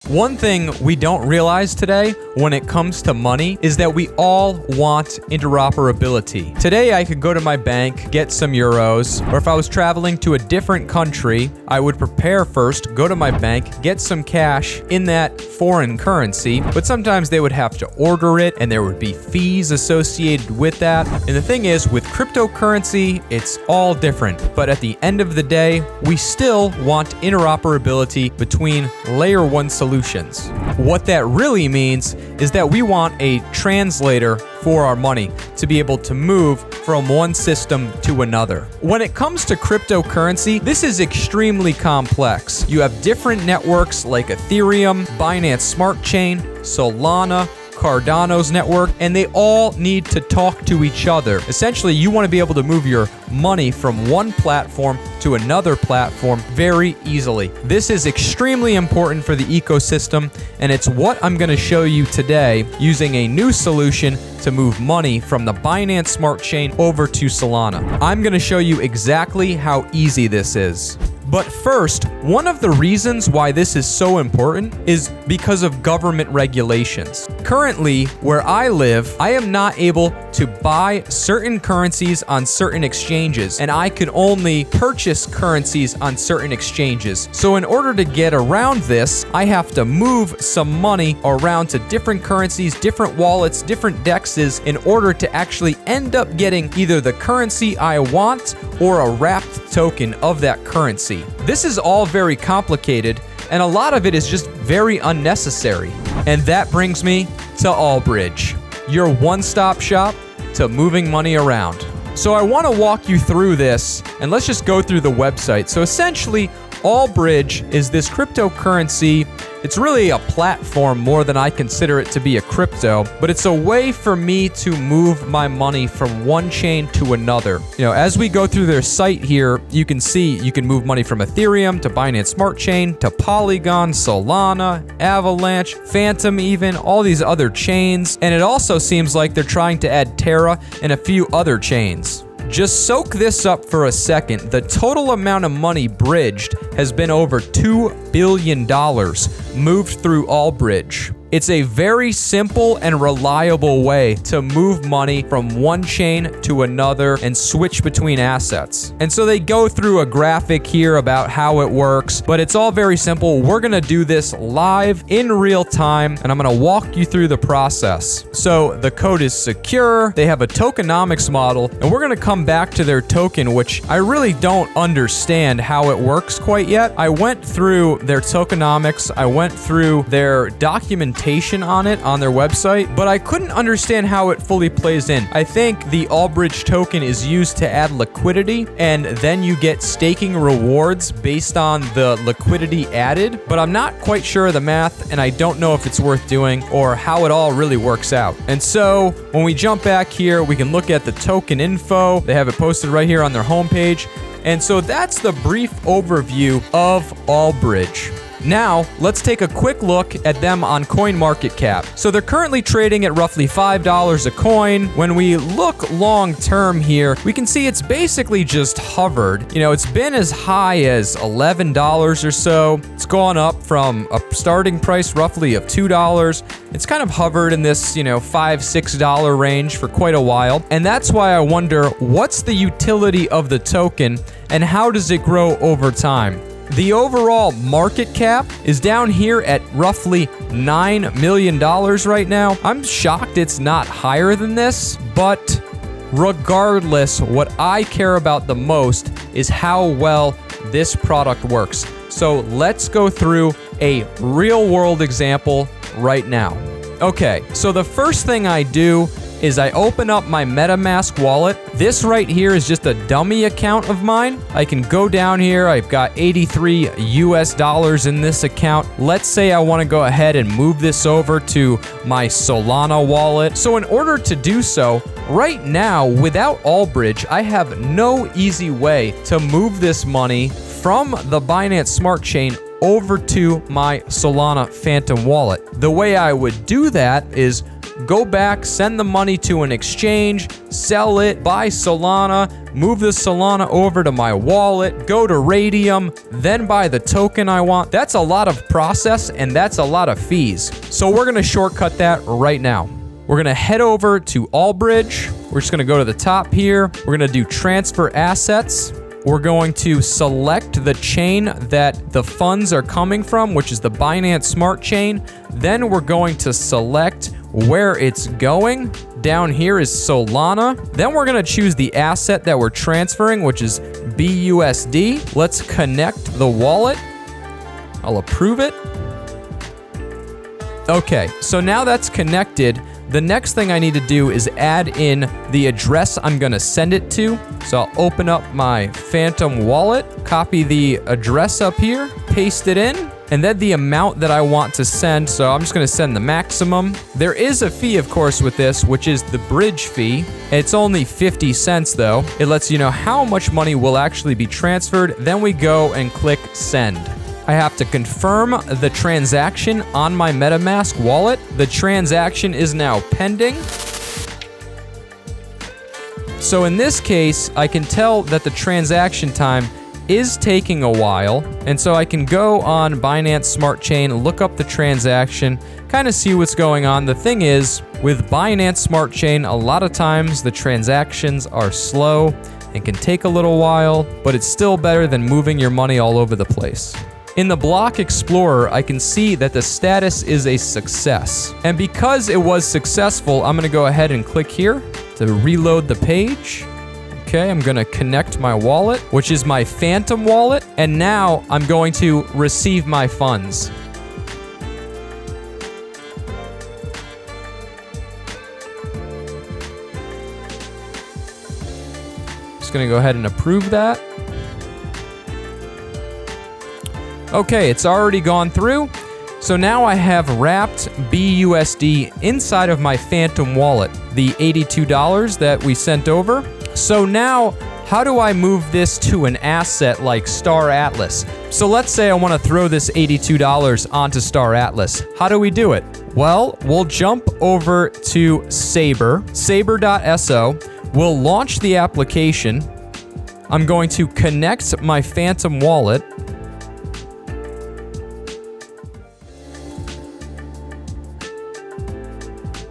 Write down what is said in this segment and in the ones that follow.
One thing we don't realize today when it comes to money is that we all want interoperability. Today, I could go to my bank, get some euros, or if I was traveling to a different country, I would prepare first, go to my bank, get some cash in that foreign currency, but sometimes they would have to order it and there would be fees associated with that. And the thing is, with cryptocurrency, it's all different. But at the end of the day, we still want interoperability between layer 1 solutions. What that really means is that we want a translator for our money to be able to move from one system to another. When it comes to cryptocurrency, this is extremely complex. You have different networks like Ethereum, Binance Smart Chain, Solana, Cardano's network, and they all need to talk to each other. Essentially, you want to be able to move your money from one platform to another platform very easily. This is extremely important for the ecosystem, and it's what I'm going to show you today using a new solution to move money from the Binance Smart Chain over to Solana. I'm going to show you exactly how easy this is. But first, one of the reasons why this is so important is because of government regulations. Currently, where I live, I am not able to buy certain currencies on certain exchanges, and I can only purchase currencies on certain exchanges. So in order to get around this, I have to move some money around to different currencies, different wallets, different dexes in order to actually end up getting either the currency I want or a wrapped token of that currency. This is all very complicated, and a lot of it is just very unnecessary. And that brings me to Allbridge, your one-stop shop to moving money around. So I want to walk you through this, and let's just go through the website. So essentially, Allbridge is this cryptocurrency. It's really a platform more than I consider it to be a crypto, but it's a way for me to move my money from one chain to another. You know, as we go through their site here, you can see you can move money from Ethereum to Binance Smart Chain to Polygon, Solana, Avalanche, Phantom even, all these other chains. And it also seems like they're trying to add Terra and a few other chains. Just soak this up for a second. The total amount of money bridged has been over $2 billion moved through Allbridge. It's a very simple and reliable way to move money from one chain to another and switch between assets. And so they go through a graphic here about how it works, but it's all very simple. We're gonna do this live in real time, and I'm gonna walk you through the process. So the code is secure, they have a tokenomics model, and we're gonna come back to their token, which I really don't understand how it works quite yet. I went through their tokenomics, I went through their documentation on it on their website, but I couldn't understand how it fully plays in. I think the Allbridge token is used to add liquidity, and then you get staking rewards based on the liquidity added, but I'm not quite sure of the math, and I don't know if it's worth doing or how it all really works out. And so when we jump back here, we can look at the token info. They have it posted right here on their homepage. And so that's the brief overview of Allbridge. Now, let's take a quick look at them on CoinMarketCap. So they're currently trading at roughly $5 a coin. When we look long term here, we can see it's basically just hovered. You know, it's been as high as $11 or so. It's gone up from a starting price roughly of $2. It's kind of hovered in this, $5, $6 range for quite a while. And that's why I wonder, what's the utility of the token and how does it grow over time? The overall market cap is down here at roughly $9 million right now. I'm shocked it's not higher than this, but regardless, what I care about the most is how well this product works. So let's go through a real world example right now. Okay, so the first thing I do is I open up my MetaMask wallet. This right here is just a dummy account of mine. I can go down here. I've got $83 US in this account. Let's say I want to go ahead and move this over to my Solana wallet. So in order to do so, right now, without Allbridge, I have no easy way to move this money from the Binance Smart Chain over to my Solana Phantom wallet. The way I would do that is go back, send the money to an exchange, sell it, buy Solana, move the Solana over to my wallet, go to Raydium, then buy the token I want. That's a lot of process and that's a lot of fees. So we're gonna shortcut that right now. We're gonna head over to Allbridge. We're just gonna go to the top here. We're gonna do transfer assets. We're going to select the chain that the funds are coming from, which is the Binance Smart Chain. Then we're going to select where it's going. Down here is Solana. Then we're gonna choose the asset that we're transferring, which is BUSD. Let's connect the wallet. I'll approve it. Okay, so now that's connected. The next thing I need to do is add in the address I'm gonna send it to. So I'll open up my Phantom wallet, copy the address up here, paste it in, and then the amount that I want to send. So I'm just gonna send the maximum. There is a fee, of course, with this, which is the bridge fee. It's only 50 cents though. It lets you know how much money will actually be transferred. Then we go and click send. I have to confirm the transaction on my MetaMask wallet. The transaction is now pending. So in this case, I can tell that the transaction time is taking a while. And so I can go on Binance Smart Chain, look up the transaction, kind of see what's going on. The thing is, with Binance Smart Chain, a lot of times the transactions are slow and can take a little while, but it's still better than moving your money all over the place. In the Block Explorer, I can see that the status is a success. And because it was successful, I'm gonna go ahead and click here to reload the page. Okay, I'm gonna connect my wallet, which is my Phantom wallet, and now I'm going to receive my funds. Just gonna go ahead and approve that. Okay, it's already gone through. So now I have wrapped BUSD inside of my Phantom wallet, the $82 that we sent over. So now, how do I move this to an asset like Star Atlas? So let's say I want to throw this $82 onto Star Atlas. How do we do it? Well, we'll jump over to Saber, saber.so. We'll launch the application. I'm going to connect my Phantom wallet.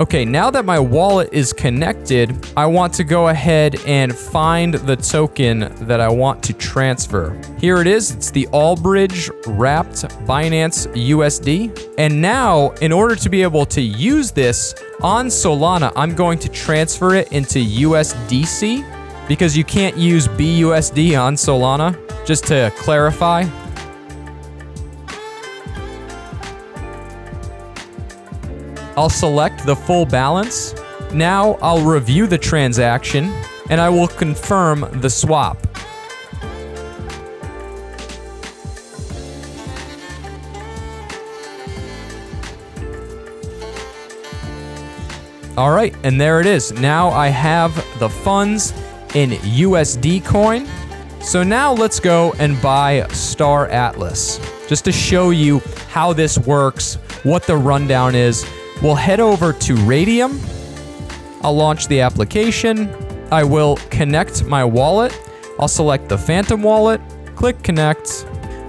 Okay, now that my wallet is connected, I want to go ahead and find the token that I want to transfer. Here it is, it's the Allbridge wrapped Binance USD. And now, in order to be able to use this on Solana, I'm going to transfer it into USDC because you can't use BUSD on Solana, just to clarify. I'll select the full balance. Now I'll review the transaction and I will confirm the swap. All right, and there it is. Now I have the funds in USD coin. So now let's go and buy Star Atlas. Just to show you how this works, what the rundown is. We'll head over to Raydium. I'll launch the application. I will connect my wallet. I'll select the Phantom wallet, click connect.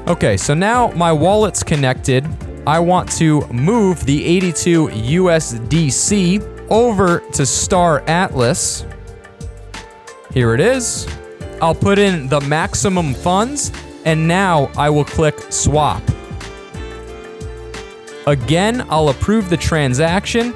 Okay, so now my wallet's connected. I want to move the 82 USDC over to Star Atlas. Here it is. I'll put in the maximum funds, and now I will click swap. Again, I'll approve the transaction.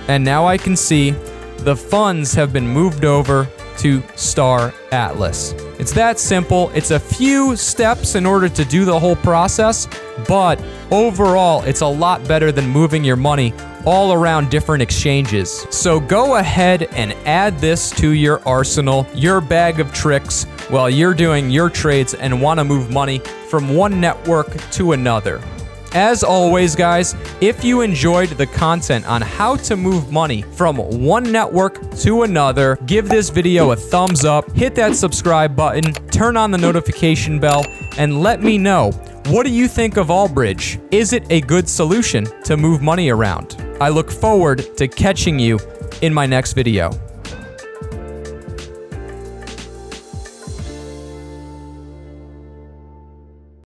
And now I can see the funds have been moved over to Star Atlas. It's that simple. It's a few steps in order to do the whole process, but overall, it's a lot better than moving your money all around different exchanges. So go ahead and add this to your arsenal, your bag of tricks, while you're doing your trades and want to move money from one network to another. As always, guys, if you enjoyed the content on how to move money from one network to another, give this video a thumbs up, hit that subscribe button, turn on the notification bell, and let me know, what do you think of Allbridge? Is it a good solution to move money around? I look forward to catching you in my next video.